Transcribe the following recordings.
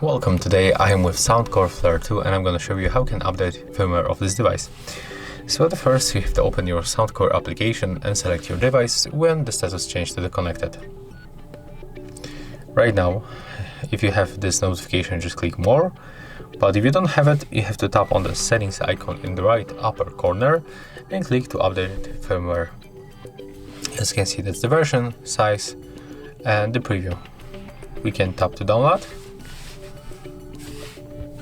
Welcome, today I am with Soundcore Flare 2 and I'm going to show you how you can update firmware of this device. So at first you have to open your Soundcore application and select your device when the status changed to the connected. Right now, if you have this notification, just click more, but if you don't have it, you have to tap on the settings icon in the right upper corner and click to update firmware. As you can see, that's the version, size and the preview. We can tap to download.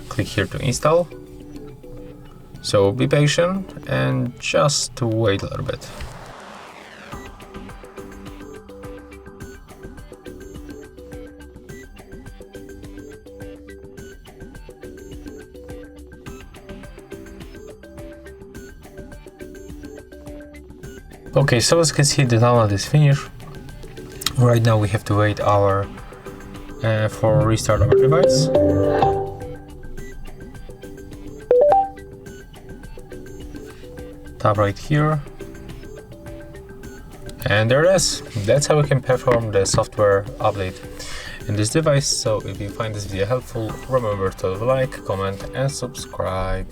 Click here to install. So be patient and just wait a little bit. Okay, so as you can see, the download is finished. Right now we have to wait for restart our device. Tap right here, and there it is. That's how we can perform the software update in this device. So if you find this video helpful, remember to like, comment and subscribe.